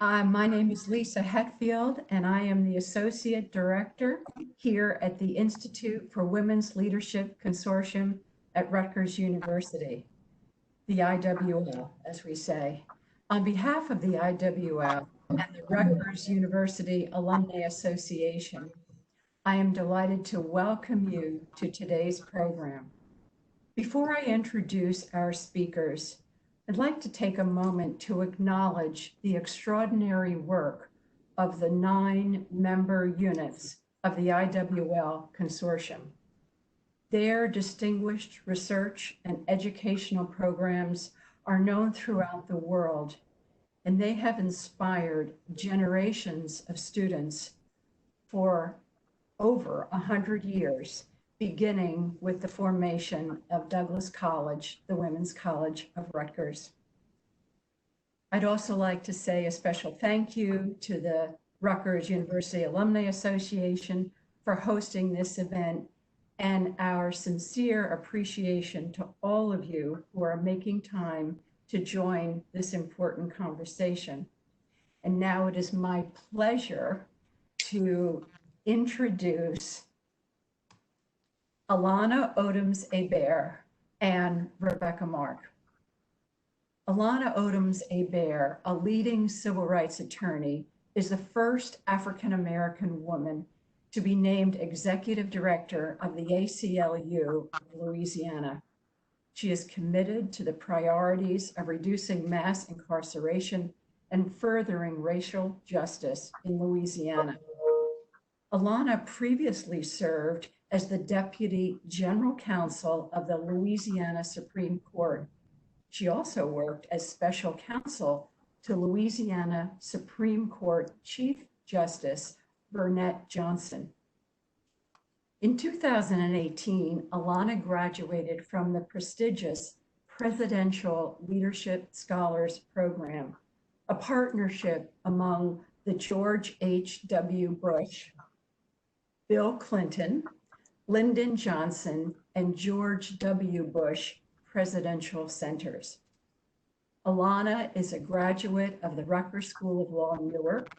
My name is Lisa Hetfield, and I am the Associate Director here at the Institute for Women's Leadership Consortium at Rutgers University, the IWL, as we say. On behalf of the IWL and the Rutgers University Alumni Association, I am delighted to welcome you to today's program. Before I introduce our speakers, I'd like to take a moment to acknowledge the extraordinary work of the 9 member units of the IWL Consortium. Their distinguished research and educational programs are known throughout the world, and they have inspired generations of students for over 100 years, beginning with the formation of Douglas College, the Women's College of Rutgers. I'd also like to say a special thank you to the Rutgers University Alumni Association for hosting this event, and our sincere appreciation to all of you who are making time to join this important conversation. And now it is my pleasure to introduce Alanah Odoms Hebert and Rebecca Mark. Alanah Odoms Hebert, a leading civil rights attorney, is the first African-American woman to be named Executive Director of the ACLU of Louisiana. She is committed to the priorities of reducing mass incarceration and furthering racial justice in Louisiana. Alanah previously served as the Deputy General Counsel of the Louisiana Supreme Court. She also worked as Special Counsel to Louisiana Supreme Court Chief Justice Burnett Johnson. In 2018, Alanah graduated from the prestigious Presidential Leadership Scholars Program, a partnership among the George H.W. Bush, Bill Clinton, Lyndon Johnson, and George W. Bush Presidential Centers. Alanah is a graduate of the Rutgers School of Law in Newark,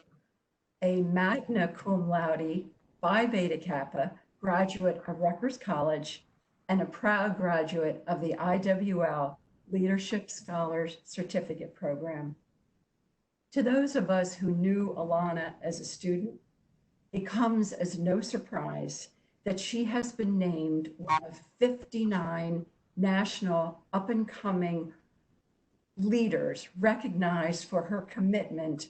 a magna cum laude Phi Beta Kappa graduate of Rutgers College, and a proud graduate of the IWL Leadership Scholars Certificate Program. To those of us who knew Alanah as a student, it comes as no surprise that she has been named one of 59 national up-and-coming leaders recognized for her commitment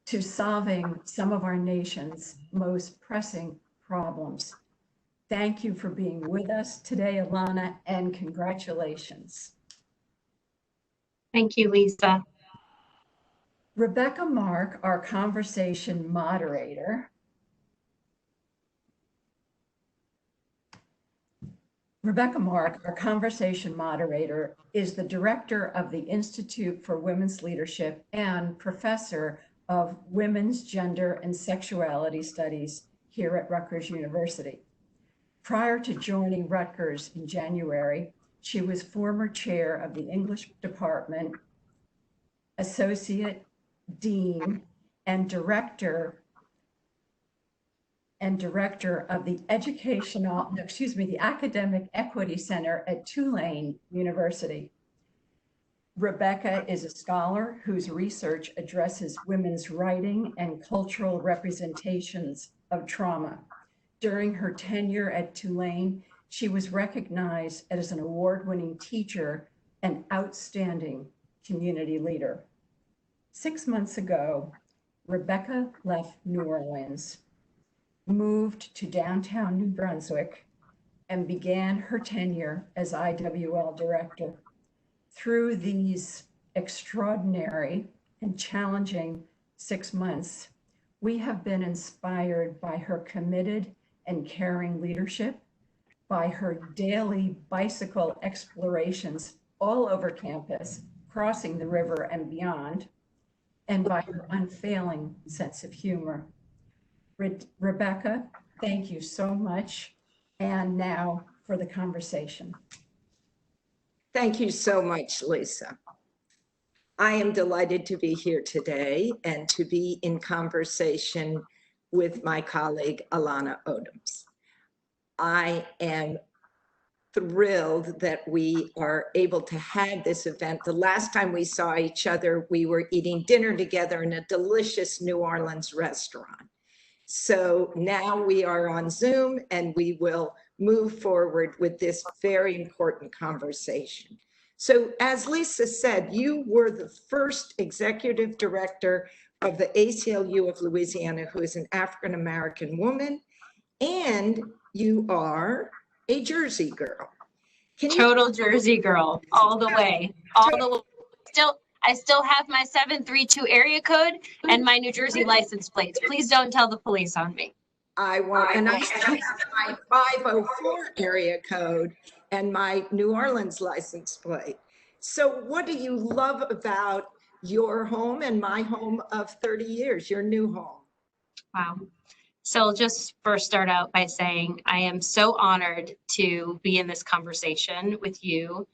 to solving some of our nation's most pressing problems. Thank you for being with us today, Alanah, and congratulations. Thank you, Lisa. Rebecca Mark, our conversation moderator, is the director of the Institute for Women's Leadership and professor of Women's Gender and Sexuality Studies here at Rutgers University. Prior to joining Rutgers in January, she was former chair of the English department, associate dean, and director of the the Academic Equity Center at Tulane University. Rebecca is a scholar whose research addresses women's writing and cultural representations of trauma. During her tenure at Tulane, she was recognized as an award-winning teacher and outstanding community leader. 6 months ago, Rebecca left New Orleans, moved to downtown New Brunswick, and began her tenure as IWL director. Through these extraordinary and challenging 6 months, we have been inspired by her committed and caring leadership, by her daily bicycle explorations all over campus, crossing the river and beyond, and by her unfailing sense of humor. Rebecca, thank you so much. And now for the conversation. Thank you so much, Lisa. I am delighted to be here today and to be in conversation with my colleague, Alanah Odoms. I am thrilled that we are able to have this event. The last time we saw each other, we were eating dinner together in a delicious New Orleans restaurant. So now we are on Zoom and we will move forward with this very important conversation. So as Lisa said, you were the first executive director of the ACLU of Louisiana, who is an African-American woman, and you are a Jersey girl. Total Jersey girl, all the way, I still have my 732 area code and my New Jersey license plates. Please don't tell the police on me. I won't, and I still have my 504 area code and my New Orleans license plate. So what do you love about your home and my home of 30 years, your new home? Wow. So I'll just first start out by saying I am so honored to be in this conversation with you.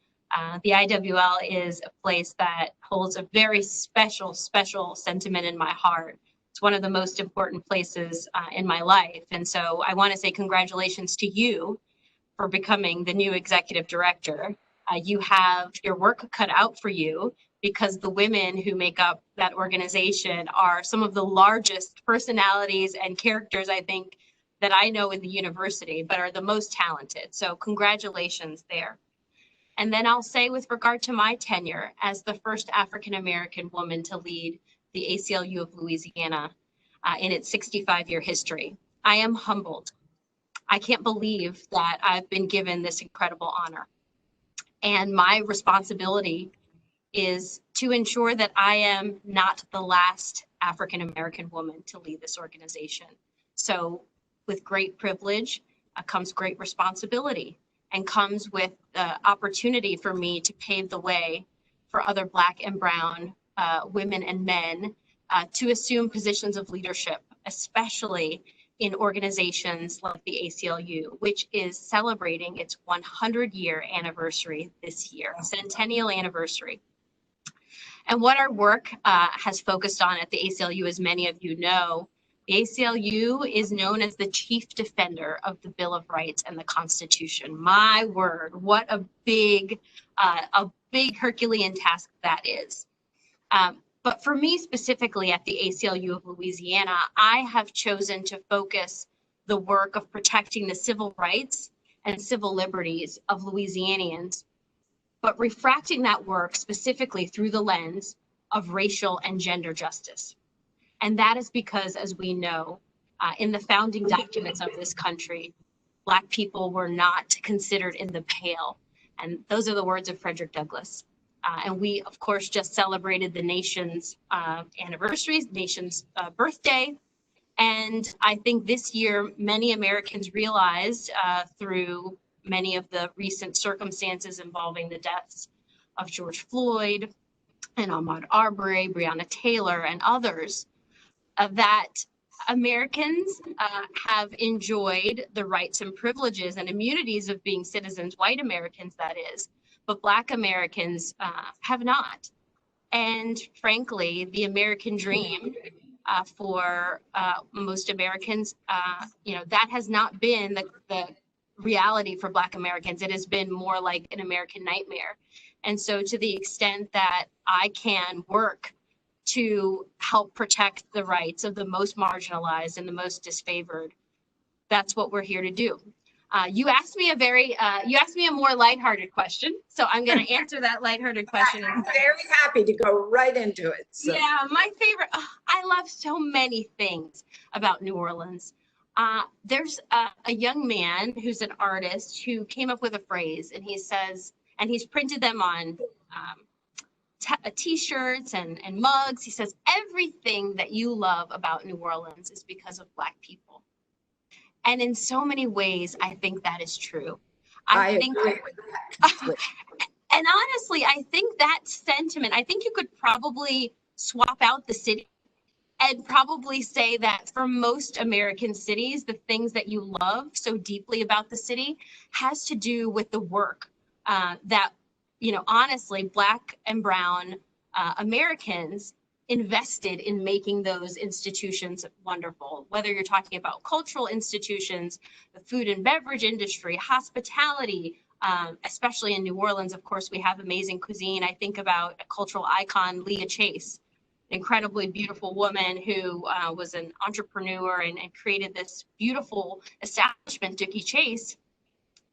The IWL is a place that holds a very special sentiment in my heart. It's one of the most important places in my life. And so I want to say congratulations to you for becoming the new executive director. You have your work cut out for you, because the women who make up that organization are some of the largest personalities and characters, I think, that I know in the university, but are the most talented. So congratulations there. And then I'll say, with regard to my tenure as the first African-American woman to lead the ACLU of Louisiana in its 65-year history, I am humbled. I can't believe that I've been given this incredible honor. And my responsibility is to ensure that I am not the last African-American woman to lead this organization. So with great privilege comes great responsibility, and comes with the opportunity for me to pave the way for other Black and Brown women and men to assume positions of leadership, especially in organizations like the ACLU, which is celebrating its 100-year anniversary this year, centennial anniversary. And what our work has focused on at the ACLU, as many of you know, the ACLU is known as the chief defender of the Bill of Rights and the Constitution. My word, what a big Herculean task that is. But for me specifically at the ACLU of Louisiana, I have chosen to focus the work of protecting the civil rights and civil liberties of Louisianians, but refracting that work specifically through the lens of racial and gender justice. And that is because, as we know, in the founding documents of this country, Black people were not considered in the pale. And those are the words of Frederick Douglass. And we, of course, just celebrated the nation's anniversary, nation's birthday. And I think this year, many Americans realized through many of the recent circumstances involving the deaths of George Floyd and Ahmaud Arbery, Breonna Taylor, and others, that Americans have enjoyed the rights and privileges and immunities of being citizens, white Americans that is, but Black Americans have not. And frankly, the American dream for most Americans, that has not been the reality for Black Americans. It has been more like an American nightmare. And so to the extent that I can work to help protect the rights of the most marginalized and the most disfavored, that's what we're here to do. You asked me a more lighthearted question, so I'm going to answer that lighthearted question. I'm very happy to go right into it. So. Yeah, my favorite. I love so many things about New Orleans. There's a young man who's an artist who came up with a phrase, and he says, and he's printed them on t-shirts and mugs. He says, everything that you love about New Orleans is because of Black people. And in so many ways, I think that is true. I think agree with that. And honestly, I think that sentiment, I think you could probably swap out the city and probably say that for most American cities, the things that you love so deeply about the city has to do with the work that, honestly, Black and Brown Americans invested in making those institutions wonderful, whether you're talking about cultural institutions, the food and beverage industry, hospitality, especially in New Orleans. Of course, we have amazing cuisine. I think about a cultural icon, Leah Chase, an incredibly beautiful woman who was an entrepreneur and created this beautiful establishment, Dookie Chase,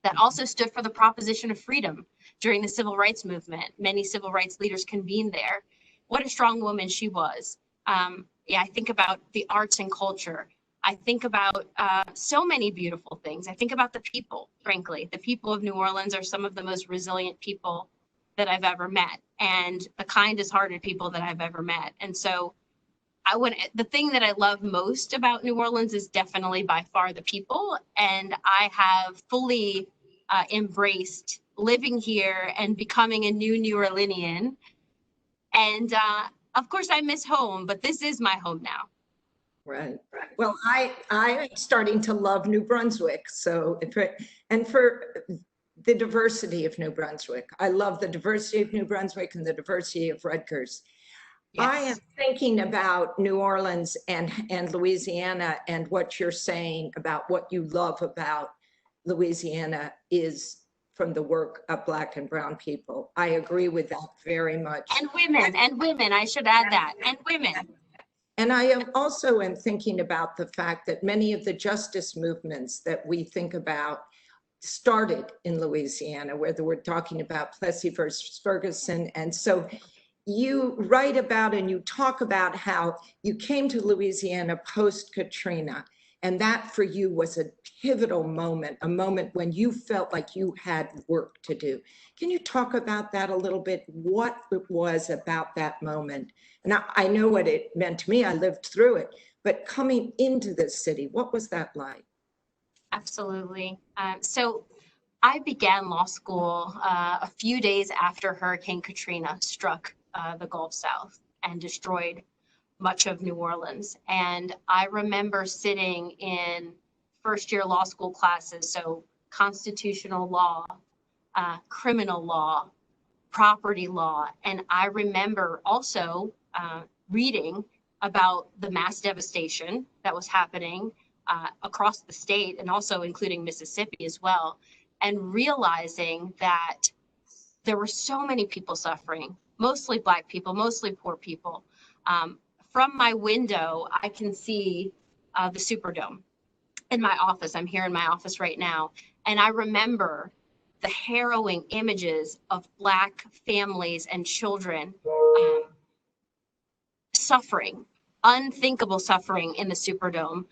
that also stood for the proposition of freedom during the civil rights movement. Many civil rights leaders convened there. What a strong woman she was. Yeah, I think about the arts and culture. I think about so many beautiful things. I think about the people, frankly. The people of New Orleans are some of the most resilient people that I've ever met, and the kindest hearted people that I've ever met. And so the thing that I love most about New Orleans is definitely by far the people. And I have fully embraced living here and becoming a New Orleanian. And of course I miss home, but this is my home now. Right. Well, I am starting to love New Brunswick. So, and for the diversity of New Brunswick, I love the diversity of New Brunswick and the diversity of Rutgers. Yes. I am thinking about New Orleans and Louisiana, and what you're saying about what you love about Louisiana is from the work of Black and Brown people. I agree with that very much. And women, I should add that, and women. And I am also thinking about the fact that many of the justice movements that we think about started in Louisiana, whether we're talking about Plessy versus Ferguson. And so you write about and you talk about how you came to Louisiana post-Katrina, and that for you was a pivotal moment, a moment when you felt like you had work to do. Can you talk about that a little bit? What it was about that moment? And I know what it meant to me, I lived through it, but coming into this city, what was that like? Absolutely. So I began law school a few days after Hurricane Katrina struck the Gulf South and destroyed much of New Orleans. And I remember sitting in first-year law school classes, so constitutional law, criminal law, property law. And I remember also reading about the mass devastation that was happening across the state, and also including Mississippi as well, and realizing that there were so many people suffering, mostly Black people, mostly poor people. From my window, I can see the Superdome in my office. I'm here in my office right now. And I remember the harrowing images of Black families and children suffering, unthinkable suffering in the Superdome,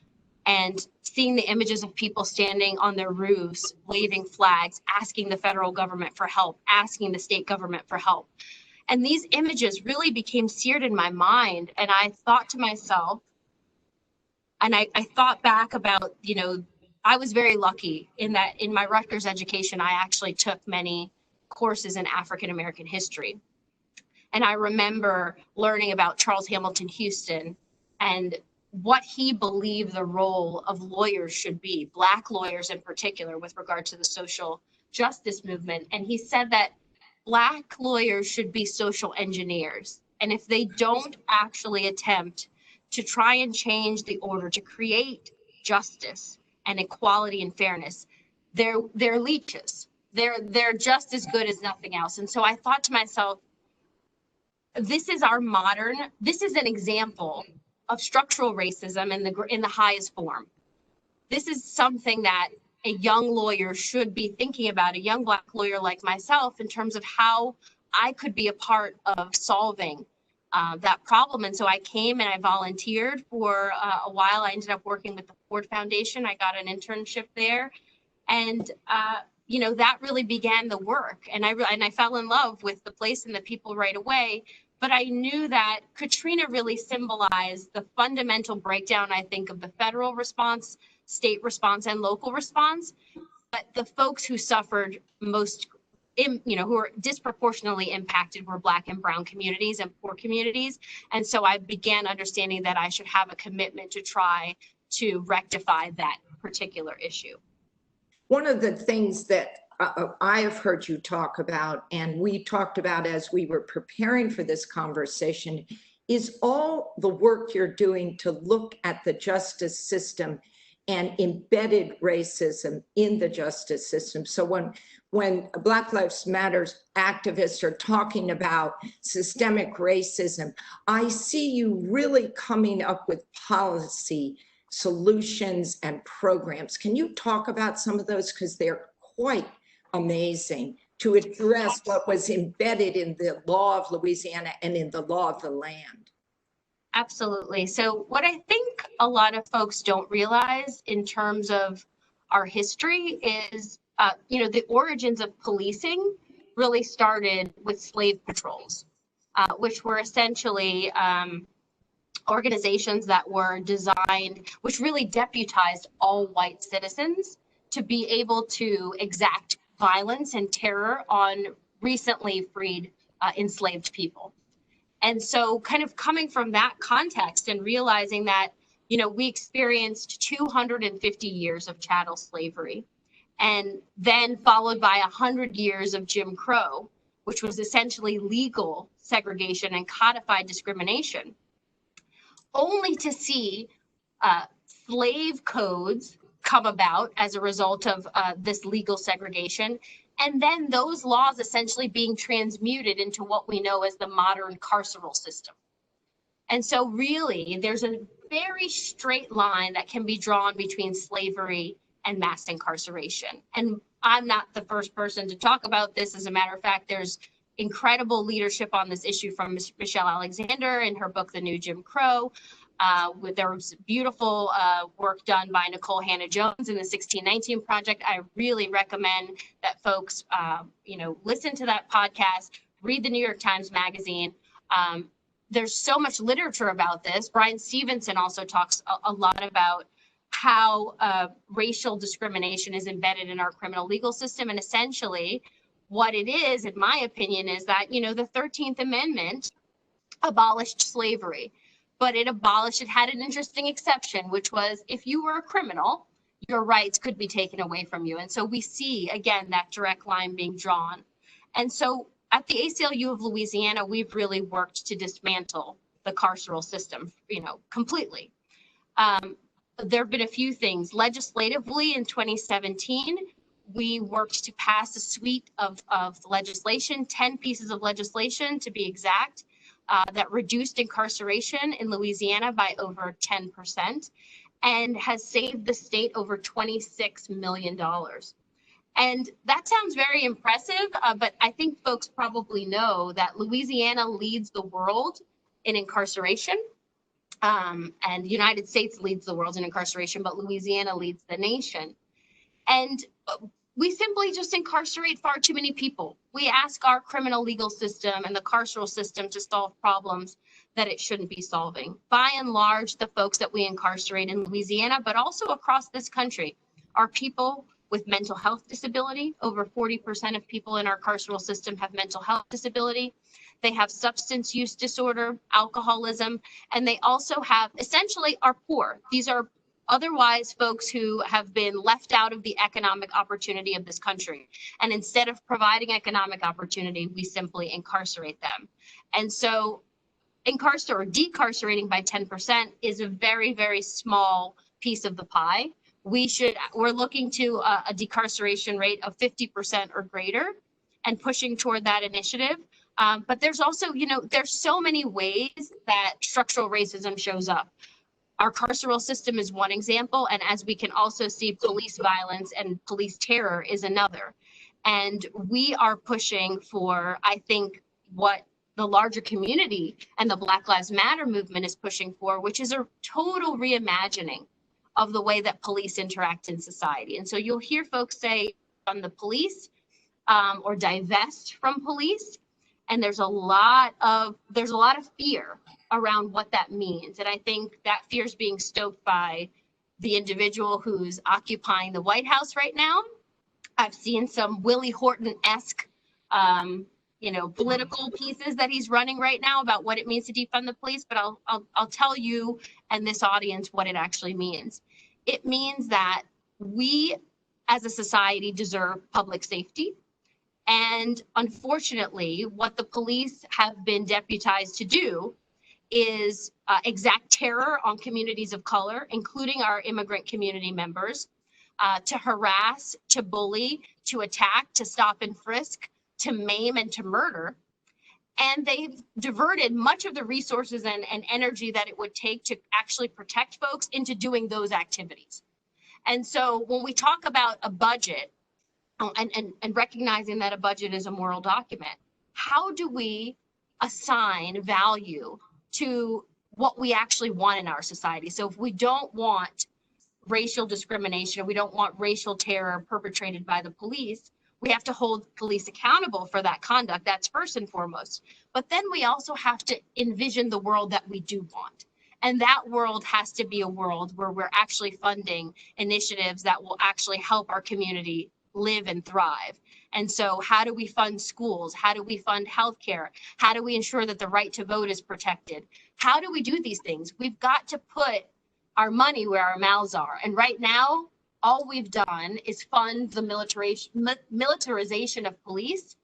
and seeing the images of people standing on their roofs, waving flags, asking the federal government for help, asking the state government for help. And these images really became seared in my mind. And I thought to myself, and I thought back about, you know, I was very lucky in that in my Rutgers education, I actually took many courses in African-American history. And I remember learning about Charles Hamilton Houston and what he believed the role of lawyers should be, Black lawyers in particular, with regard to the social justice movement. And he said that Black lawyers should be social engineers. And if they don't actually attempt to try and change the order to create justice and equality and fairness, they're leeches. They're just as good as nothing else. And so I thought to myself, this is an example of structural racism in the highest form. This is something that a young lawyer should be thinking about, a young Black lawyer like myself, in terms of how I could be a part of solving that problem. And so I came and I volunteered for a while. I ended up working with the Ford Foundation. I got an internship there, and you know, that really began the work. And I fell in love with the place and the people right away. But I knew that Katrina really symbolized the fundamental breakdown, I think, of the federal response, state response, and local response. But the folks who suffered most, you know, who were disproportionately impacted were Black and Brown communities and poor communities. And so I began understanding that I should have a commitment to try to rectify that particular issue. One of the things that I have heard you talk about, and we talked about as we were preparing for this conversation, is all the work you're doing to look at the justice system and embedded racism in the justice system. So when Black Lives Matter activists are talking about systemic racism, I see you really coming up with policy solutions and programs. Can you talk about some of those? Because they're quite amazing to address what was embedded in the law of Louisiana and in the law of the land. Absolutely. So what I think a lot of folks don't realize in terms of our history is, the origins of policing really started with slave patrols, which were essentially organizations that were designed, which really deputized all white citizens to be able to exact violence and terror on recently freed enslaved people. And so kind of coming from that context and realizing that, we experienced 250 years of chattel slavery, and then followed by 100 years of Jim Crow, which was essentially legal segregation and codified discrimination, only to see slave codes come about as a result of this legal segregation. And then those laws essentially being transmuted into what we know as the modern carceral system. And so really, there's a very straight line that can be drawn between slavery and mass incarceration. And I'm not the first person to talk about this. As a matter of fact, there's incredible leadership on this issue from Michelle Alexander in her book, The New Jim Crow. There was beautiful work done by Nicole Hannah-Jones in the 1619 Project. I really recommend that folks, listen to that podcast, read the New York Times Magazine. There's so much literature about this. Brian Stevenson also talks a lot about how racial discrimination is embedded in our criminal legal system. And essentially what it is, in my opinion, is that, the 13th Amendment abolished slavery. But it had an interesting exception, which was if you were a criminal, your rights could be taken away from you. And so we see, again, that direct line being drawn. And so at the ACLU of Louisiana, we've really worked to dismantle the carceral system, completely. There have been a few things. Legislatively in 2017, we worked to pass a suite of legislation, 10 pieces of legislation to be exact, that reduced incarceration in Louisiana by over 10% and has saved the state over $26 million. And that sounds very impressive, but I think folks probably know that Louisiana leads the world in incarceration, and the United States leads the world in incarceration, but Louisiana leads the nation. And we simply just incarcerate far too many people. We ask our criminal legal system and the carceral system to solve problems that it shouldn't be solving. By and large, the folks that we incarcerate in Louisiana, but also across this country, are people with mental health disability. Over 40% of people in our carceral system have mental health disability. They have substance use disorder, alcoholism, and they also have, essentially, are poor. These are otherwise folks who have been left out of the economic opportunity of this country. And instead of providing economic opportunity, we simply incarcerate them. And so decarcerating by 10% is a very, very small piece of the pie. We're looking to a decarceration rate of 50% or greater and pushing toward that initiative. But there's also, there's so many ways that structural racism shows up. Our carceral system is one example, and as we can also see, police violence and police terror is another. And we are pushing for, I think, what the larger community and the Black Lives Matter movement is pushing for, which is a total reimagining of the way that police interact in society. And so you'll hear folks say on the police or divest from police, and there's a lot of fear around what that means. And I think that fear is being stoked by the individual who's occupying the White House right now. I've seen some Willie Horton-esque, political pieces that he's running right now about what it means to defund the police. But I'll tell you and this audience what it actually means. It means that we as a society deserve public safety. And unfortunately, what the police have been deputized to do is exact terror on communities of color, including our immigrant community members, to harass, to bully, to attack, to stop and frisk, to maim, and to murder. And they've diverted much of the resources and energy that it would take to actually protect folks into doing those activities. And so when we talk about a budget and recognizing that a budget is a moral document, how do we assign value to what we actually want in our society? So if we don't want racial discrimination, or we don't want racial terror perpetrated by the police, we have to hold police accountable for that conduct. That's first and foremost. But then we also have to envision the world that we do want. And that world has to be a world where we're actually funding initiatives that will actually help our community live and thrive. And so how do we fund schools? How do we fund healthcare? How do we ensure that the right to vote is protected? How do we do these things? We've got to put our money where our mouths are. And right now, all we've done is fund the militarization of police,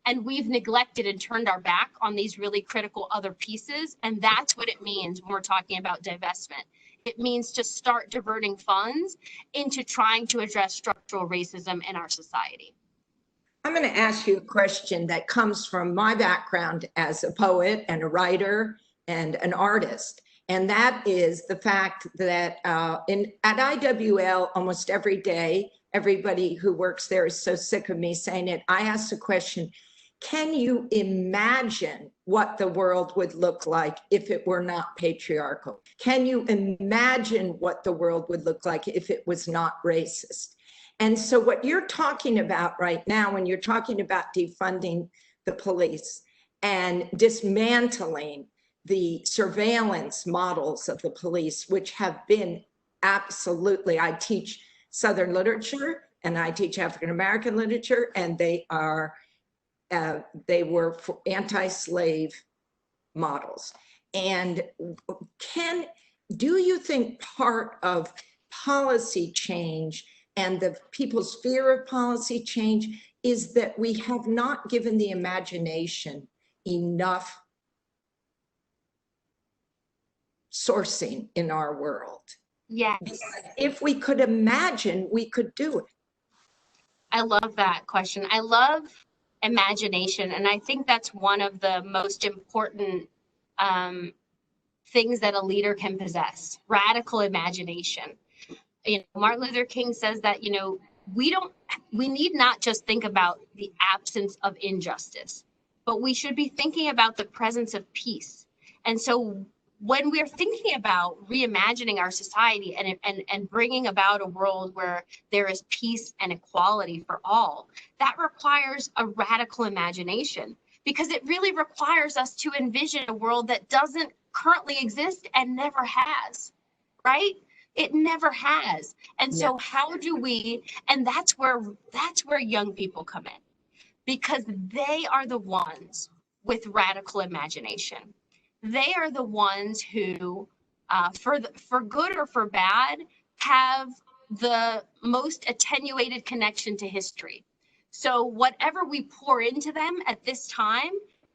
and we've neglected and turned our back on these really critical other pieces. And that's what it means when we're talking about divestment. It means to start diverting funds into trying to address structural racism in our society. I'm going to ask you a question that comes from my background as a poet and a writer and an artist. And that is the fact that at IWL, almost every day, everybody who works there is so sick of me saying it. I ask the question, can you imagine what the world would look like if it were not patriarchal? Can you imagine what the world would look like if it was not racist? And so what you're talking about right now, when you're talking about defunding the police and dismantling the surveillance models of the police, which have been absolutely, I teach Southern literature and I teach African-American literature, and they were anti-slave models. And do you think part of policy change and the people's fear of policy change is that we have not given the imagination enough sourcing in our world? Yes. If we could imagine, we could do it. I love that question. I love imagination. And I think that's one of the most important things that a leader can possess, radical imagination. Martin Luther King says that, we need not just think about the absence of injustice, but we should be thinking about the presence of peace. And so when we're thinking about reimagining our society and bringing about a world where there is peace and equality for all, that requires a radical imagination, because it really requires us to envision a world that doesn't currently exist and never has, right? It never has. And so how do we, and that's where young people come in, because they are the ones with radical imagination. They are the ones who, for good or for bad, have the most attenuated connection to history. So whatever we pour into them at this time,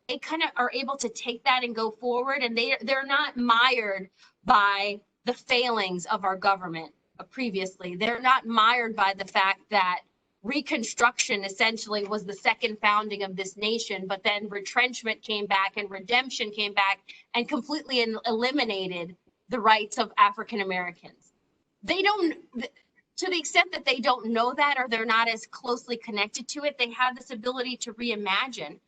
they kind of are able to take that and go forward, and they're not mired by the failings of our government previously. They're not mired by the fact that Reconstruction essentially was the second founding of this nation, but then retrenchment came back and redemption came back and completely eliminated the rights of African Americans. They don't, to the extent that they don't know that, or they're not as closely connected to it, they have this ability to reimagine.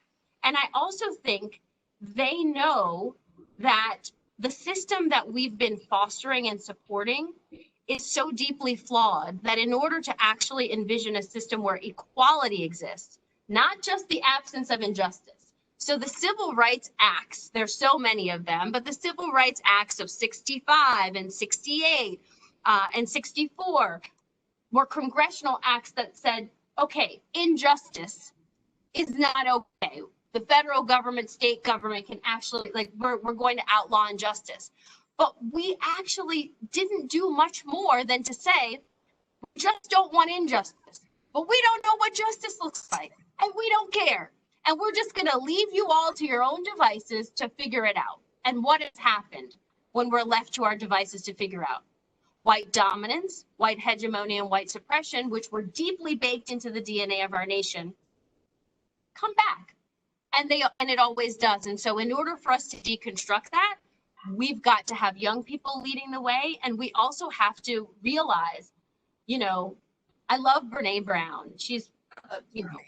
And I also think they know that the system that we've been fostering and supporting is so deeply flawed that in order to actually envision a system where equality exists, not just the absence of injustice. So the Civil Rights Acts, there's so many of them, but the Civil Rights Acts of 65 and 68 and 64 were congressional acts that said, okay, injustice is not okay. The federal government, state government can actually, we're going to outlaw injustice. But we actually didn't do much more than to say, We just don't want injustice, but we don't know what justice looks like, and we don't care. And we're just going to leave you all to your own devices to figure it out. And what has happened when we're left to our devices to figure out? White dominance, white hegemony, and white suppression, which were deeply baked into the DNA of our nation, come back. And it always does. And so in order for us to deconstruct that, we've got to have young people leading the way. And we also have to realize, I love Brene Brown. She's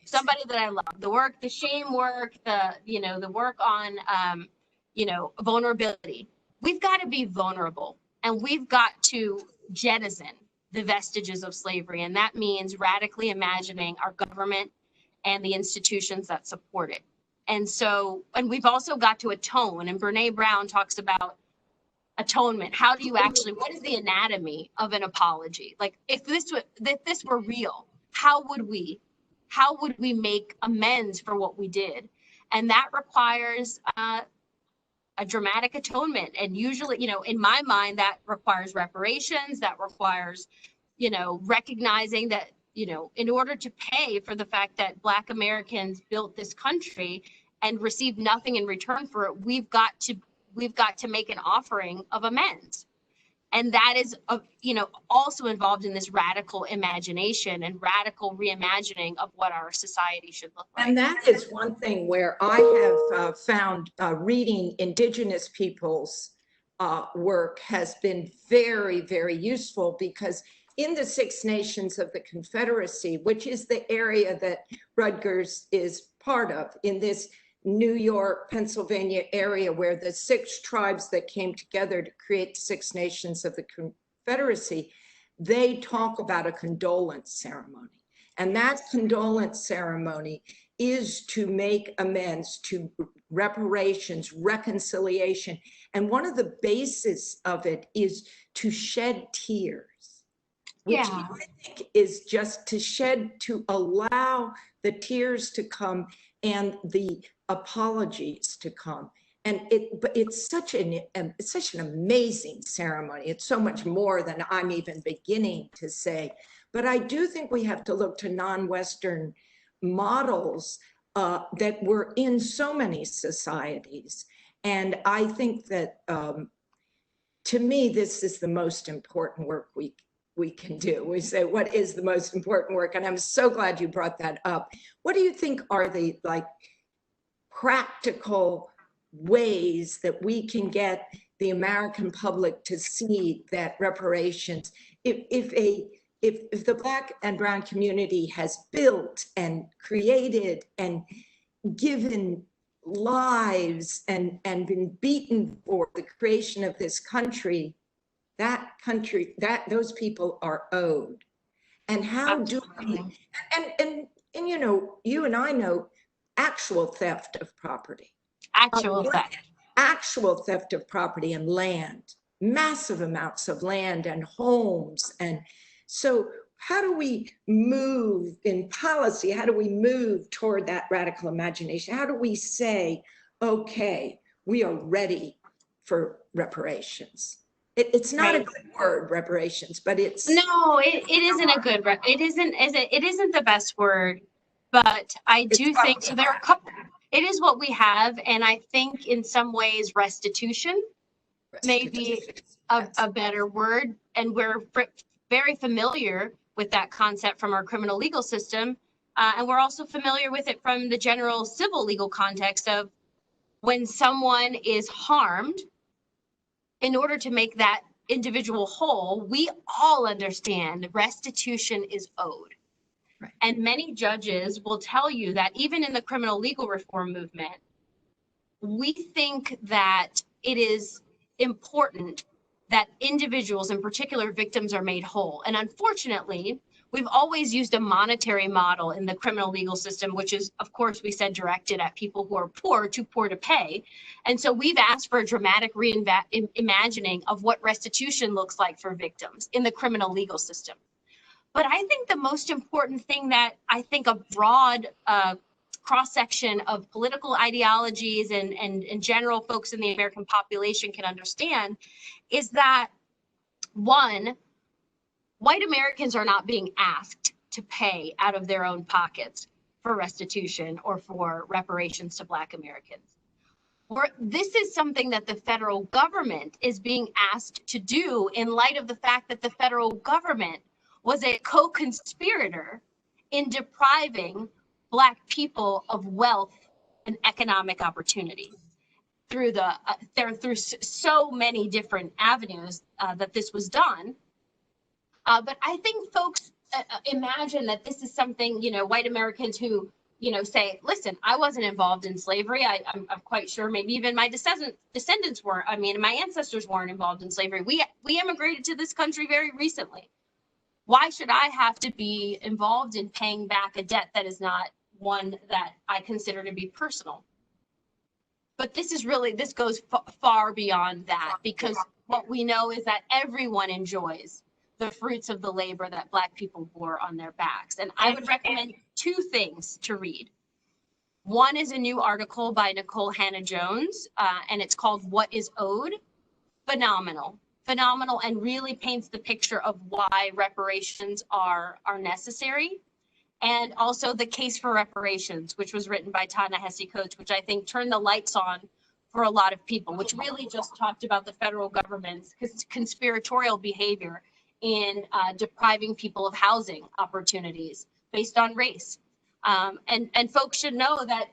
somebody that I love. The work, the shame work, the work on, vulnerability. We've got to be vulnerable, and we've got to jettison the vestiges of slavery. And that means radically imagining our government and the institutions that support it. And we've also got to atone. And Brene Brown talks about atonement. How do you actually, what is the anatomy of an apology? Like if this were real, how would we make amends for what we did? And that requires a dramatic atonement. And usually, in my mind, that requires reparations, that requires, recognizing that, in order to pay for the fact that Black Americans built this country and received nothing in return for it, we've got to make an offering of amends. And that is, also involved in this radical imagination and radical reimagining of what our society should look like. And that is one thing where I have found reading Indigenous people's work has been very, very useful, because in the Six Nations of the Confederacy, which is the area that Rutgers is part of, in this New York, Pennsylvania area where the 6 tribes that came together to create the Six Nations of the Confederacy, they talk about a condolence ceremony. And that condolence ceremony is to make amends, to reparations, reconciliation. And one of the bases of it is to shed tears, which I think is just to shed, to allow the tears to come and the apologies to come. And it's such an amazing ceremony. It's so much more than I'm even beginning to say. But I do think we have to look to non-Western models that were in so many societies. And I think that, to me, this is the most important work we can do. We say, what is the most important work? And I'm so glad you brought that up. What do you think are the practical ways that we can get the American public to see that reparations, if the Black and Brown community has built and created and given lives and been beaten for the creation of this country, those people are owed. And how do we, and you and I know actual theft of property. Actual theft of property and land, massive amounts of land and homes. And so how do we move in policy? How do we move toward that radical imagination? How do we say, okay, we are ready for reparations? It's not a good word, reparations, but it's it isn't a good it isn't the best word, but I do think so. There are a couple. It is what we have, and I think in some ways restitution may be a better word, and we're very familiar with that concept from our criminal legal system, and we're also familiar with it from the general civil legal context of when someone is harmed. In order to make that individual whole, we all understand restitution is owed. Right. And many judges will tell you that even in the criminal legal reform movement, we think that it is important that individuals, in particular victims, are made whole. And unfortunately, we've always used a monetary model in the criminal legal system, which is, of course, we said directed at people who are poor, too poor to pay. And so we've asked for a dramatic reimagining of what restitution looks like for victims in the criminal legal system. But I think the most important thing that I think a broad cross-section of political ideologies and general folks in the American population can understand is that, one, white Americans are not being asked to pay out of their own pockets for restitution or for reparations to Black Americans. This is something that the federal government is being asked to do in light of the fact that the federal government was a co-conspirator in depriving Black people of wealth and economic opportunity through through so many different avenues that this was done. But I think folks imagine that this is something, white Americans who, say, listen, I wasn't involved in slavery. I'm quite sure maybe even my descendants weren't. I mean, my ancestors weren't involved in slavery. We immigrated to this country very recently. Why should I have to be involved in paying back a debt that is not one that I consider to be personal? But this goes far beyond that, because what we know is that everyone enjoys the fruits of the labor that Black people bore on their backs. And I would recommend two things to read. One is a new article by Nicole Hannah-Jones, and it's called What is Owed? Phenomenal, and really paints the picture of why reparations are necessary. And also The Case for Reparations, which was written by Ta-Nehisi Coates, which I think turned the lights on for a lot of people, which really just talked about the federal government's conspiratorial behavior in depriving people of housing opportunities based on race. And folks should know that,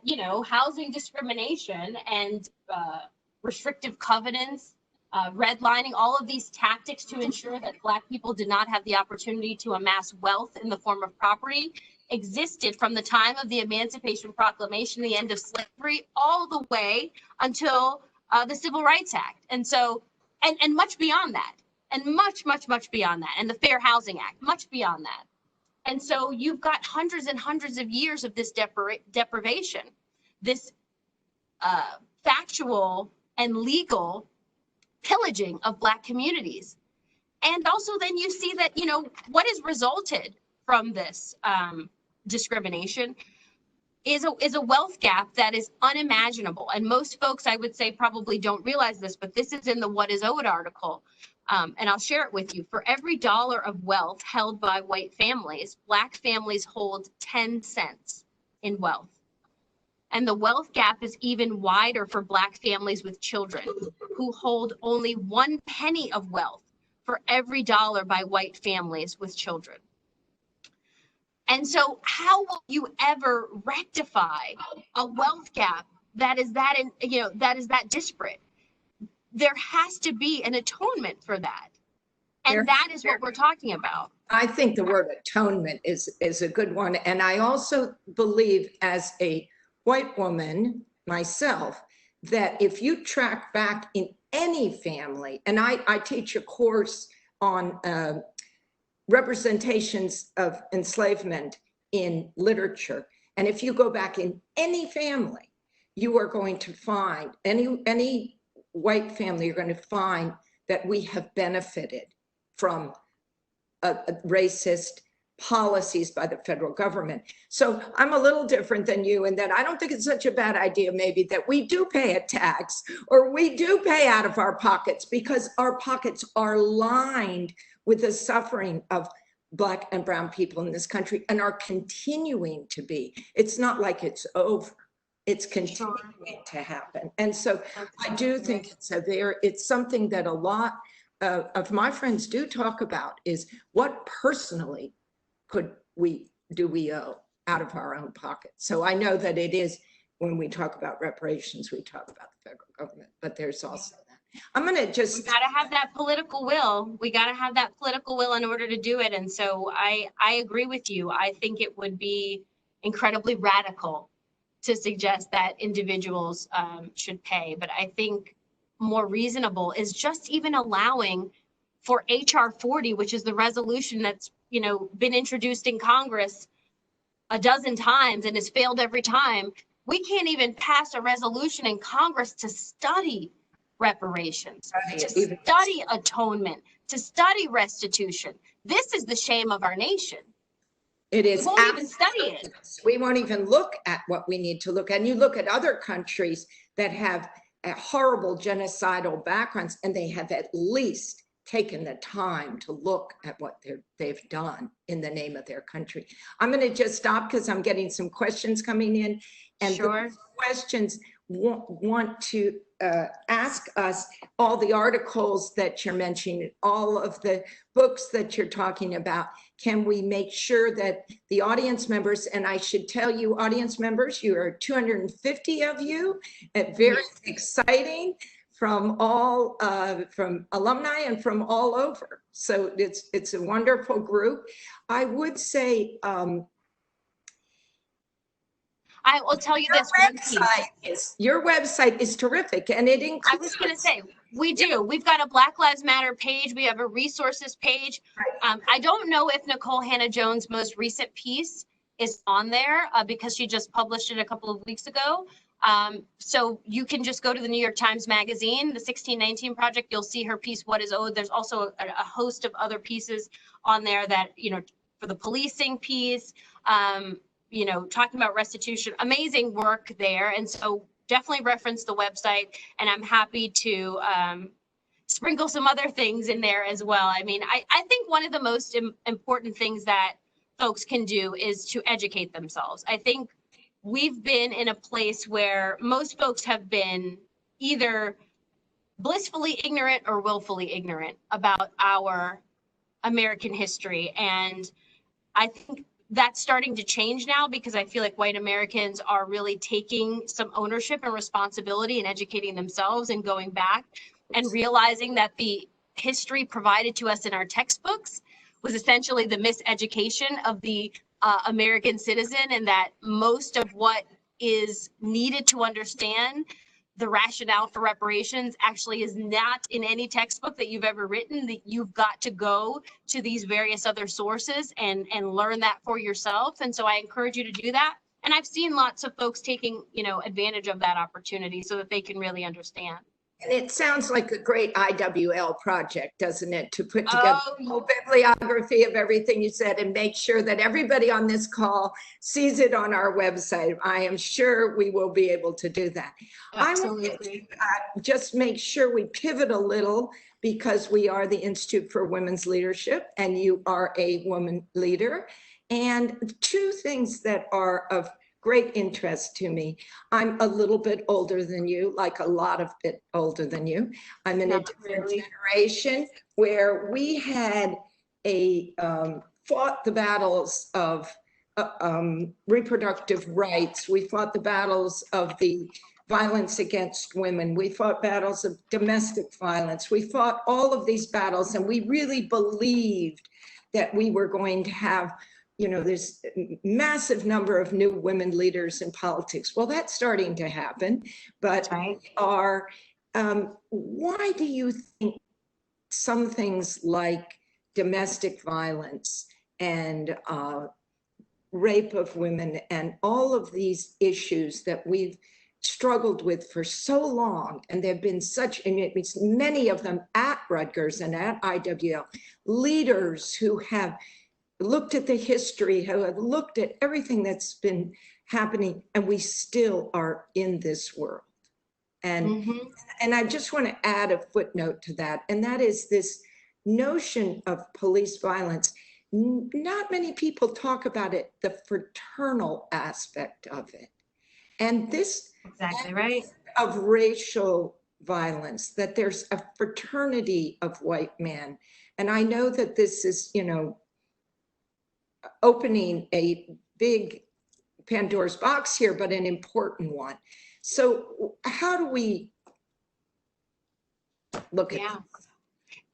housing discrimination and restrictive covenants, redlining, all of these tactics to ensure that Black people did not have the opportunity to amass wealth in the form of property existed from the time of the Emancipation Proclamation, the end of slavery, all the way until the Civil Rights Act. And so, and much beyond that. And much beyond that, and the Fair Housing Act, much beyond that. And so you've got hundreds and hundreds of years of this deprivation, this factual and legal pillaging of Black communities. And also then you see that, what has resulted from this discrimination is a wealth gap that is unimaginable. And most folks, I would say, probably don't realize this, but this is in the What is Owed article. And I'll share it with you. For every dollar of wealth held by white families, Black families hold 10 cents in wealth. And the wealth gap is even wider for Black families with children, who hold only 1 penny of wealth for every dollar by white families with children. And so how will you ever rectify a wealth gap that is that disparate? There has to be an atonement for that. And that is what we're talking about. I think the word atonement is a good one. And I also believe, as a white woman myself, that if you track back in any family, and I teach a course on representations of enslavement in literature. And if you go back in any family, you are going to find, any white family, you're going to find that we have benefited from racist policies by the federal government. So I'm a little different than you in that I don't think it's such a bad idea maybe that we do pay a tax, or we do pay out of our pockets, because our pockets are lined with the suffering of Black and brown people in this country, and are continuing to be. It's not like it's over. It's continuing to happen. And so I do think it's something that a lot of my friends do talk about, is what personally do we owe out of our own pockets. So I know that it is, when we talk about reparations, we talk about the federal government, but there's also that. I'm going to just... We got to have that political will. We got to have that political will in order to do it. And so I agree with you. I think it would be incredibly radical to suggest that individuals should pay. But I think more reasonable is just even allowing for HR 40, which is the resolution that's been introduced in Congress a dozen times and has failed every time. We can't even pass a resolution in Congress to study reparations, to study atonement, to study restitution. This is the shame of our nation. It is. We won't even study it. We won't even look at what we need to look at. And you look at other countries that have horrible genocidal backgrounds, and they have at least taken the time to look at what they've done in the name of their country. I'm going to just stop because I'm getting some questions coming in, and Sure. the questions want to ask us all the articles that you're mentioning, all of the books that you're talking about. Can we make sure that the audience members, and I should tell you, audience members, you are 250 of you, very exciting, from all from alumni and from all over. So it's a wonderful group. I would say I will tell you this. Your website is terrific, and it includes. I was going to say, we do. Yeah. We've got a Black Lives Matter page. We have a resources page. Right. I don't know if Nicole Hannah-Jones' most recent piece is on there because she just published it a couple of weeks ago. So you can just go to the New York Times Magazine, the 1619 Project. You'll see her piece, What is Owed. There's also a host of other pieces on there that, you know, for the policing piece, you know, talking about restitution, amazing work there. And so definitely reference the website, and I'm happy to sprinkle some other things in there as well. I mean, I think one of the most important things that folks can do is to educate themselves. I think we've been in a place where most folks have been either blissfully ignorant or willfully ignorant about our American history. And I think that's starting to change now, because I feel like white Americans are really taking some ownership and responsibility and educating themselves and going back and realizing that the history provided to us in our textbooks was essentially the miseducation of the American citizen, and that most of what is needed to understand the rationale for reparations actually is not in any textbook that you've ever written, that you've got to go to these various other sources and learn that for yourself. And so I encourage you to do that. And I've seen lots of folks taking, you know, advantage of that opportunity so that they can really understand. And it sounds like a great IWL project, doesn't it? To put together a whole bibliography of everything you said and make sure that everybody on this call sees it on our website. I am sure we will be able to do that. Absolutely. I want to just make sure we pivot a little, because we are the Institute for Women's Leadership and you are a woman leader. And two things that are of great interest to me. I'm a little bit older than you, like a lot of bit older than you. I'm in a different generation where we had fought the battles of reproductive rights. We fought the battles of the violence against women. We fought battles of domestic violence. We fought all of these battles, and we really believed that we were going to have, you know, there's a massive number of new women leaders in politics. Well, that's starting to happen, but why do you think some things like domestic violence and rape of women and all of these issues that we've struggled with for so long, and there have been such, and it means many of them at Rutgers and at IWL, leaders who have looked at the history, who have looked at everything that's been happening, and we still are in this world. And, and I just want to add a footnote to that, and that is this notion of police violence. Not many people talk about it, the fraternal aspect of it. And this exactly right of racial violence, that there's a fraternity of white men. And I know that this is, you know, opening a big Pandora's box here, but an important one. So how do we look at this?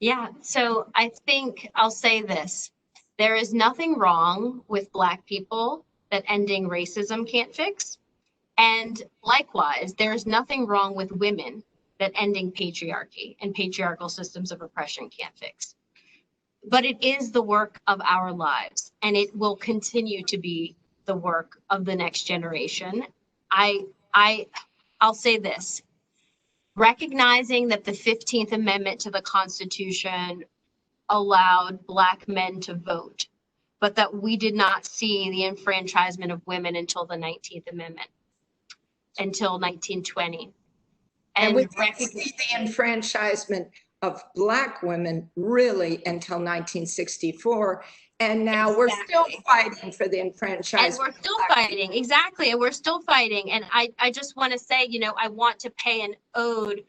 Yeah, so I think I'll say this. There is nothing wrong with Black people that ending racism can't fix. And likewise, there is nothing wrong with women that ending patriarchy and patriarchal systems of oppression can't fix. But it is the work of our lives, and it will continue to be the work of the next generation. I'll say this, recognizing that the 15th Amendment to the Constitution allowed Black men to vote, but that we did not see the enfranchisement of women until the 19th Amendment, until 1920. And we didn't see the enfranchisement of Black women really until 1964. And now we're still fighting for the enfranchisement. And we're still fighting, exactly. And we're still fighting. And I just want to say, you know, I want to pay an ode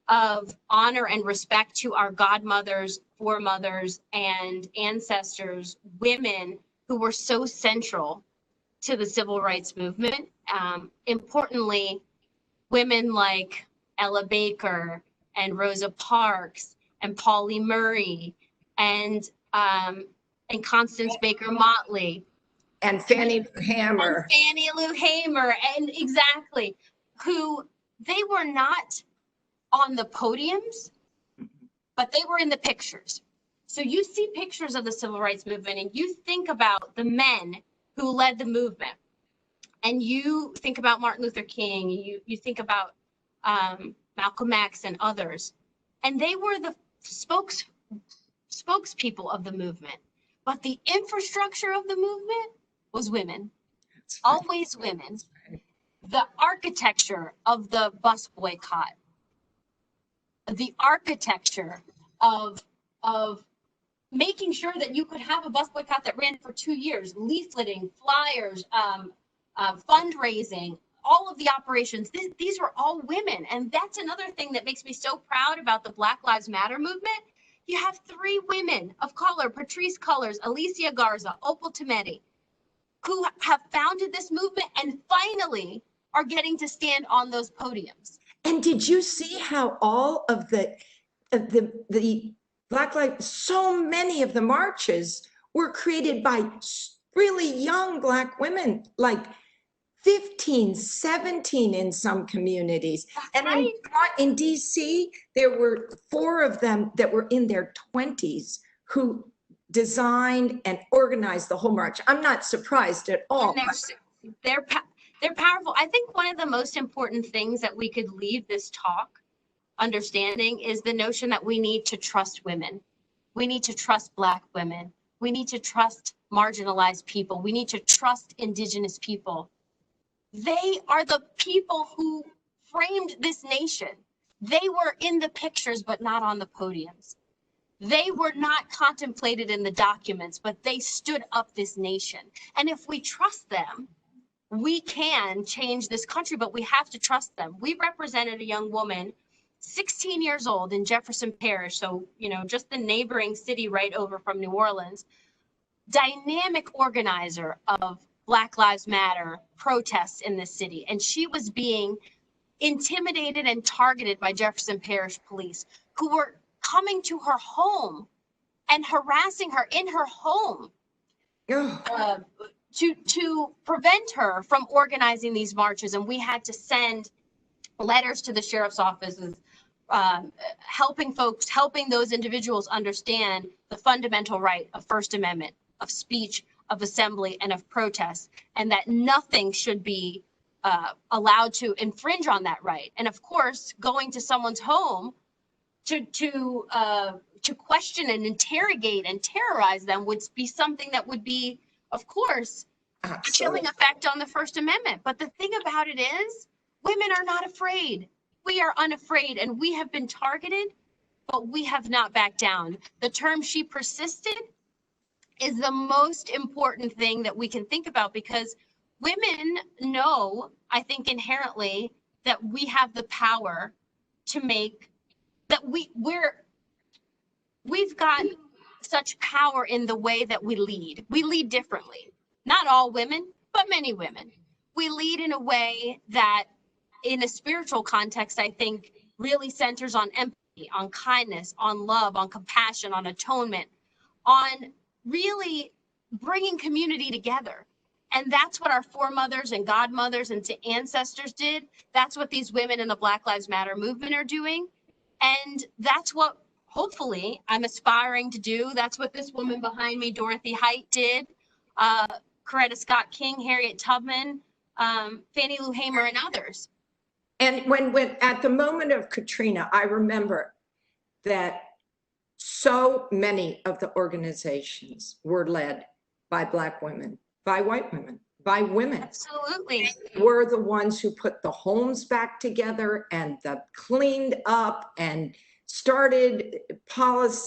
of honor and respect to our godmothers, foremothers, and ancestors, women who were so central to the civil rights movement. Importantly, women like Ella Baker and Rosa Parks and Pauli Murray and Constance Baker Motley. And Fannie Lou Hamer. And Fannie Lou Hamer, and exactly, who they were not on the podiums, but they were in the pictures. So you see pictures of the civil rights movement and you think about the men who led the movement. And you think about Martin Luther King, you think about Malcolm X and others. And they were the spokespeople of the movement. But the infrastructure of the movement was women, always women. The architecture of the bus boycott, the architecture of making sure that you could have a bus boycott that ran for 2 years, leafleting, flyers, fundraising, all of the operations, these were all women. And that's another thing that makes me so proud about the Black Lives Matter movement. You have 3 women of color, Patrisse Cullors, Alicia Garza, Opal Tometi, who have founded this movement and finally are getting to stand on those podiums. And did you see how all of the Black Lives, so many of the marches were created by really young Black women, like 15, 17 in some communities. And right. in DC, there were 4 of them that were in their 20s who designed and organized the whole march. I'm not surprised at all. And they're powerful. I think one of the most important things that we could leave this talk understanding is the notion that we need to trust women. We need to trust Black women. We need to trust marginalized people. We need to trust Indigenous people. They are the people who framed this nation. They were in the pictures, but not on the podiums. They were not contemplated in the documents, but they stood up this nation. And if we trust them, we can change this country, but we have to trust them. We represented a young woman, 16 years old, in Jefferson Parish, so, you know, just the neighboring city right over from New Orleans, dynamic organizer of Black Lives Matter protests in this city. And she was being intimidated and targeted by Jefferson Parish police, who were coming to her home and harassing her in her home to prevent her from organizing these marches. And we had to send letters to the sheriff's offices, helping those individuals understand the fundamental right of First Amendment, of speech, of assembly, and of protest, and that nothing should be allowed to infringe on that right. And of course, going to someone's home to question and interrogate and terrorize them would be something that would be, of course, a chilling effect on the First Amendment. But the thing about it is, women are not afraid. We are unafraid, and we have been targeted, but we have not backed down. The term "she persisted" is the most important thing that we can think about, because women know, I think inherently, that we have the power to make, that we've got such power in the way that we lead. We lead differently. Not all women, but many women. We lead in a way that, in a spiritual context, I think really centers on empathy, on kindness, on love, on compassion, on atonement, on really bringing community together. And that's what our foremothers and godmothers and ancestors did. That's what these women in the Black Lives Matter movement are doing. And that's what, hopefully, I'm aspiring to do. That's what this woman behind me, Dorothy Height, did. Coretta Scott King, Harriet Tubman, Fannie Lou Hamer, and others. And when at the moment of Katrina, I remember that so many of the organizations were led by Black women, by white women, by women. Absolutely. Were the ones who put the homes back together and the cleaned up and started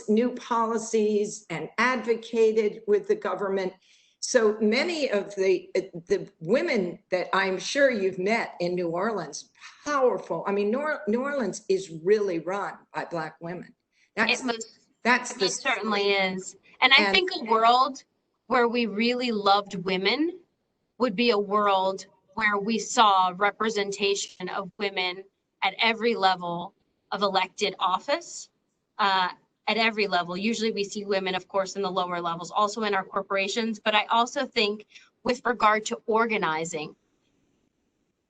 new policies and advocated with the government. So many of the women that I'm sure you've met in New Orleans, powerful. I mean, New Orleans is really run by Black women. It certainly is. And I think a world where we really loved women would be a world where we saw representation of women at every level of elected office, at every level. Usually we see women, of course, in the lower levels, also in our corporations. But I also think with regard to organizing,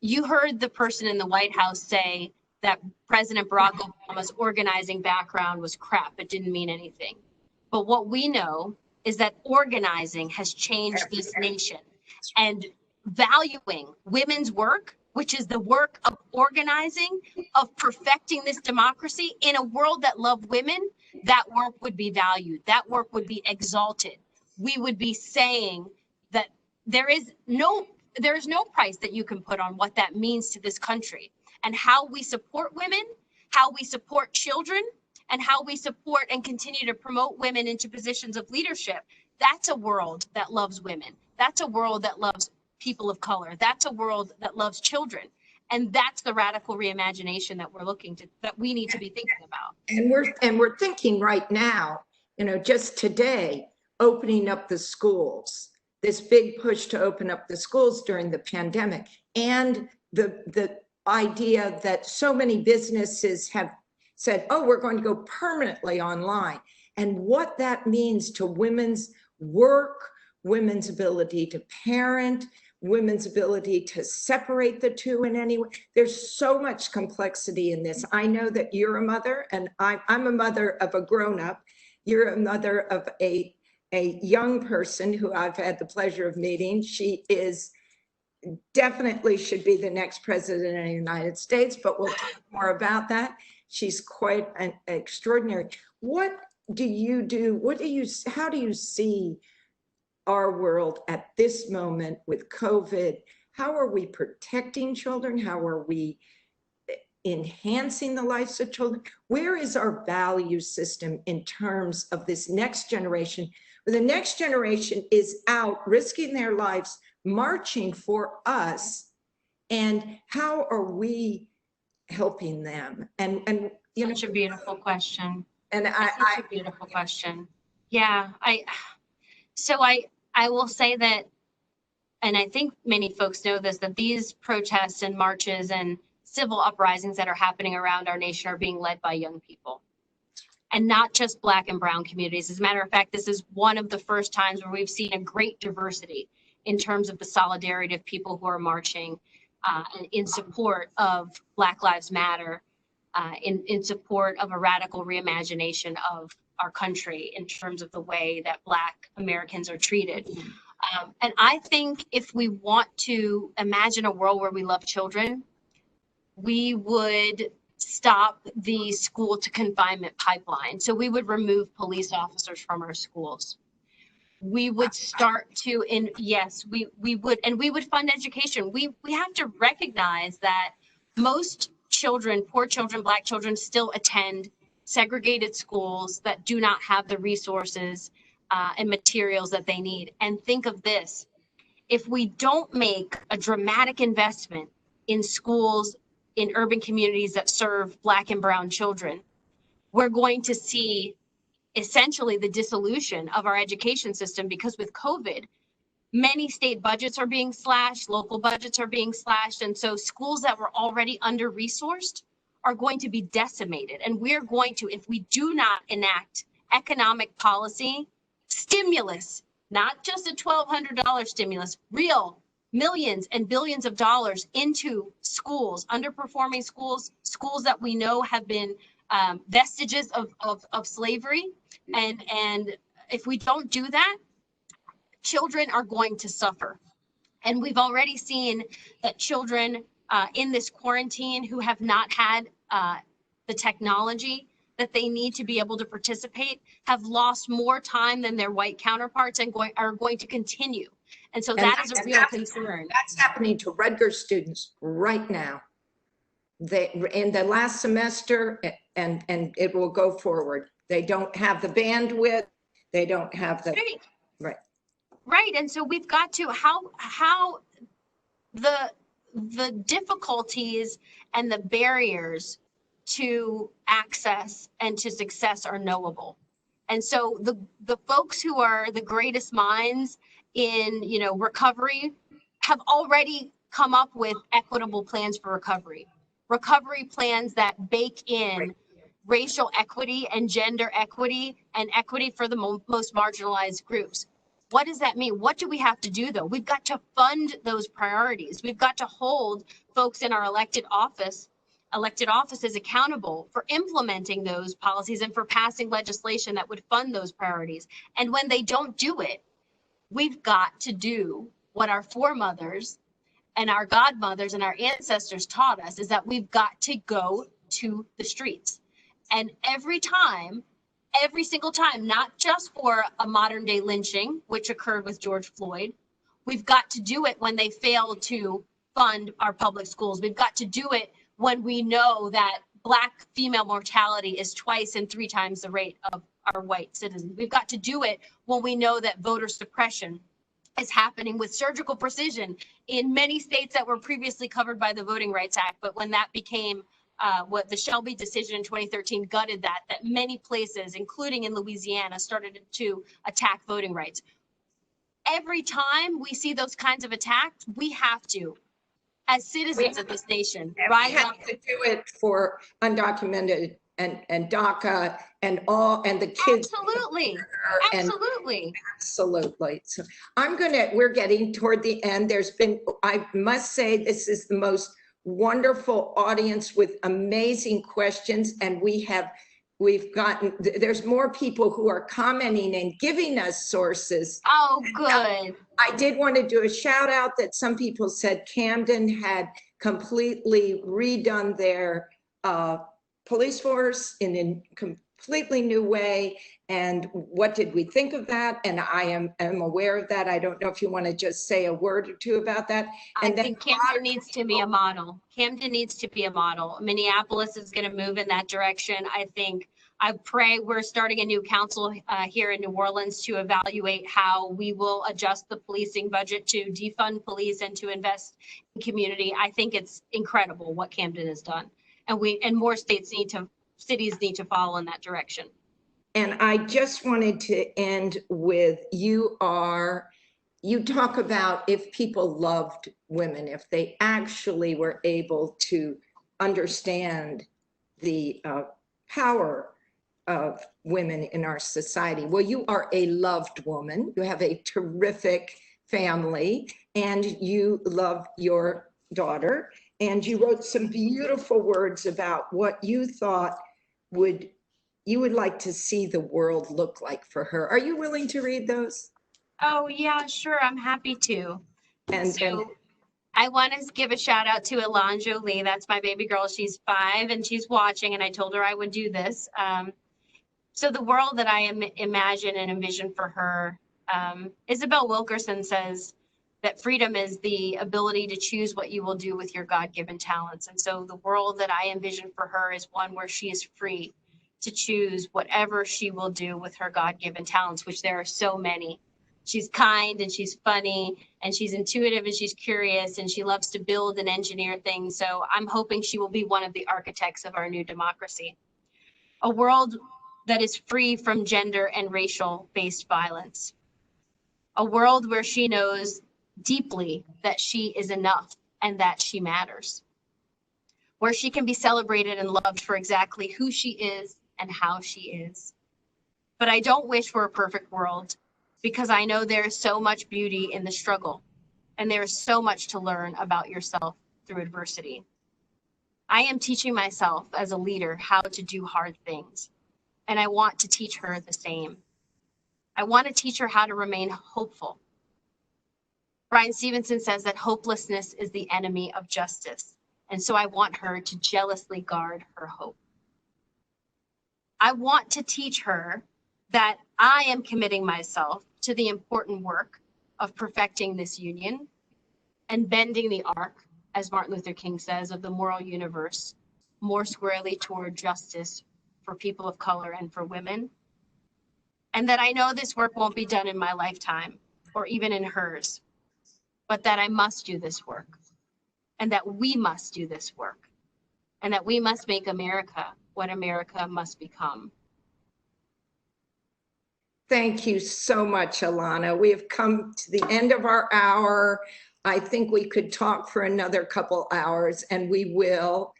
you heard the person in the White House say that President Barack Obama's organizing background was crap. It didn't mean anything. But what we know is that organizing has changed this nation, and valuing women's work, which is the work of organizing, of perfecting this democracy in a world that loved women, that work would be valued. That work would be exalted. We would be saying that there is no price that you can put on what that means to this country, and how we support women, how we support children, and how we support and continue to promote women into positions of leadership. That's a world that loves women. That's a world that loves people of color. That's a world that loves children. And that's the radical reimagination that that we need to be thinking about. And we're thinking right now, just today, opening up the schools, this big push to open up the schools during the pandemic, and the idea that so many businesses have said, oh, we're going to go permanently online, and what that means to women's work, women's ability to parent, women's ability to separate the two in any way. There's so much complexity in this. I know that you're a mother, and I'm a mother of a grown-up. You're a mother of a young person who I've had the pleasure of meeting. She definitely should be the next president of the United States, but we'll talk more about that. She's quite extraordinary. What do you do? How do you see our world at this moment with COVID? How are we protecting children? How are we enhancing the lives of children? Where is our value system in terms of this next generation? The next generation is out risking their lives, marching for us, and how are we helping them? And such a beautiful question. And such a beautiful question. Yeah, I will say that, and I think many folks know this, that these protests and marches and civil uprisings that are happening around our nation are being led by young people, and not just Black and brown communities. As a matter of fact, this is one of the first times where we've seen a great diversity in terms of the solidarity of people who are marching in support of Black Lives Matter, in support of a radical reimagination of our country in terms of the way that Black Americans are treated. And I think if we want to imagine a world where we love children, we would stop the school to confinement pipeline. So we would remove police officers from our schools. We would start to, we would fund education. We have to recognize that most children, poor children, Black children, still attend segregated schools that do not have the resources and materials that they need. And think of this, if we don't make a dramatic investment in schools in urban communities that serve Black and brown children, we're going to see essentially the dissolution of our education system, because with COVID, many state budgets are being slashed, local budgets are being slashed. And so schools that were already under-resourced are going to be decimated. And we're going to, if we do not enact economic policy, stimulus, not just a $1,200 stimulus, real millions and billions of dollars into schools, underperforming schools, schools that we know have been vestiges of slavery. And if we don't do that, children are going to suffer. And we've already seen that children in this quarantine who have not had the technology that they need to be able to participate have lost more time than their white counterparts and are going to continue. And so that is a real concern. That's happening to Rutgers students right now. In the last semester, and it will go forward. They don't have the bandwidth. They don't have the, right. Right, and so we've got to, how the difficulties and the barriers to access and to success are knowable. And so the folks who are the greatest minds in, you know, recovery have already come up with equitable plans for recovery plans that bake in racial equity and gender equity and equity for the most marginalized groups. What does that mean? What do we have to do, though? We've got to fund those priorities. We've got to hold folks in our elected offices accountable for implementing those policies and for passing legislation that would fund those priorities. And when they don't do it, we've got to do what our foremothers and our godmothers and our ancestors taught us, is that we've got to go to the streets. And every single time, not just for a modern day lynching, which occurred with George Floyd, we've got to do it when they fail to fund our public schools. We've got to do it when we know that Black female mortality is 2 and 3 times the rate of our white citizens. We've got to do it when we know that voter suppression is happening with surgical precision in many states that were previously covered by the Voting Rights Act. But when that became what the Shelby decision in 2013 gutted, that many places, including in Louisiana, started to attack voting rights. Every time we see those kinds of attacks, we have to, as citizens of this nation, rise up. We have to do it for undocumented and DACA and the kids. Absolutely, absolutely. Absolutely. So we're getting toward the end. I must say, this is the most wonderful audience with amazing questions, and there's more people who are commenting and giving us sources. Oh, good. I did want to do a shout out that some people said Camden had completely redone their police force in a completely new way. And what did we think of that? And I am aware of that. I don't know if you want to just say a word or two about that. I think Camden needs to be a model. Camden needs to be a model. Minneapolis is going to move in that direction. I pray we're starting a new council here in New Orleans to evaluate how we will adjust the policing budget to defund police and to invest in community. I think it's incredible what Camden has done. And more cities need to follow in that direction. And I just wanted to end with, you talk about if people loved women, if they actually were able to understand the power of women in our society. Well, you are a loved woman. You have a terrific family, and you love your daughter. And you wrote some beautiful words about what you thought you would like to see the world look like for her. Are you willing to read those? Oh, yeah, sure. I'm happy to. I want to give a shout out to Alana Jolie. That's my baby girl. She's 5 and she's watching, and I told her I would do this. So the world that I imagine and envision for her, Isabel Wilkerson says that freedom is the ability to choose what you will do with your God-given talents. And so the world that I envision for her is one where she is free to choose whatever she will do with her God-given talents, which there are so many. She's kind and she's funny and she's intuitive and she's curious and she loves to build and engineer things. So I'm hoping she will be one of the architects of our new democracy. A world that is free from gender and racial-based violence. A world where she knows deeply that she is enough and that she matters. Where she can be celebrated and loved for exactly who she is and how she is. But I don't wish for a perfect world, because I know there is so much beauty in the struggle, and there is so much to learn about yourself through adversity. I am teaching myself as a leader how to do hard things, and I want to teach her the same. I want to teach her how to remain hopeful. Bryan Stevenson says that hopelessness is the enemy of justice, and so I want her to jealously guard her hope. I want to teach her that I am committing myself to the important work of perfecting this union and bending the arc, as Martin Luther King says, of the moral universe, more squarely toward justice for people of color and for women. And that I know this work won't be done in my lifetime or even in hers, but that I must do this work, and that we must do this work, and that we must make America what America must become. Thank you so much, Alanah. We have come to the end of our hour. I think we could talk for another couple hours, and we will.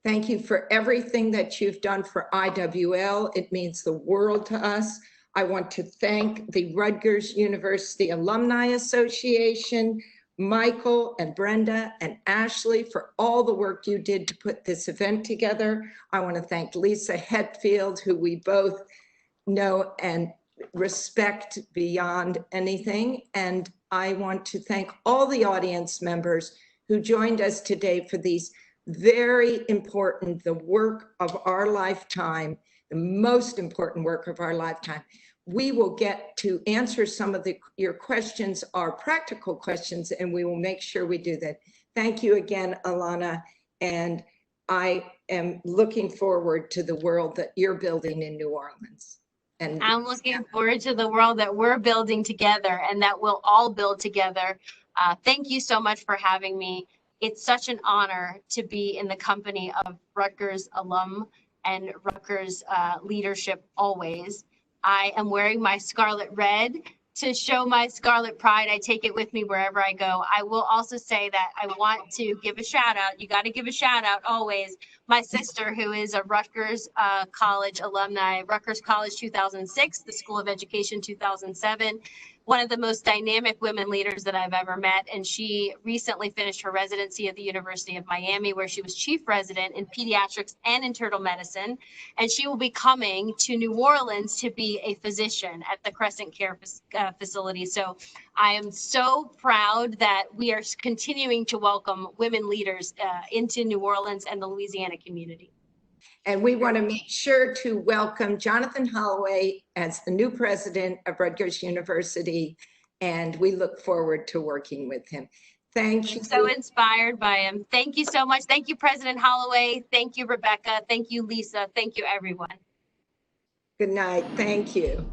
Thank you for everything that you've done for IWL. It means the world to us. I want to thank the Rutgers University Alumni Association, Michael and Brenda and Ashley for all the work you did to put this event together. I want to thank Lisa Hetfield, who we both know and respect beyond anything. And I want to thank all the audience members who joined us today for these very important, the work of our lifetime, the most important work of our lifetime. We will get to answer some of your questions, our practical questions, and we will make sure we do that. Thank you again, Alanah, and I am looking forward to the world that you're building in New Orleans. And I'm looking forward to the world that we're building together and that we'll all build together. Thank you so much for having me. It's such an honor to be in the company of Rutgers alum and Rutgers leadership always. I am wearing my scarlet red to show my scarlet pride. I take it with me wherever I go. I will also say that I want to give a shout out. You got to give a shout out always. My sister, who is a Rutgers College alumni, Rutgers College 2006, the School of Education 2007, one of the most dynamic women leaders that I've ever met. And she recently finished her residency at the University of Miami, where she was chief resident in pediatrics and internal medicine. And she will be coming to New Orleans to be a physician at the Crescent Care facility. So I am so proud that we are continuing to welcome women leaders into New Orleans and the Louisiana community. And we want to make sure to welcome Jonathan Holloway as the new president of Rutgers University, and we look forward to working with him. Thank you. I'm so inspired by him. Thank you so much. Thank you, President Holloway. Thank you, Rebecca. Thank you, Lisa. Thank you, everyone. Good night. Thank you.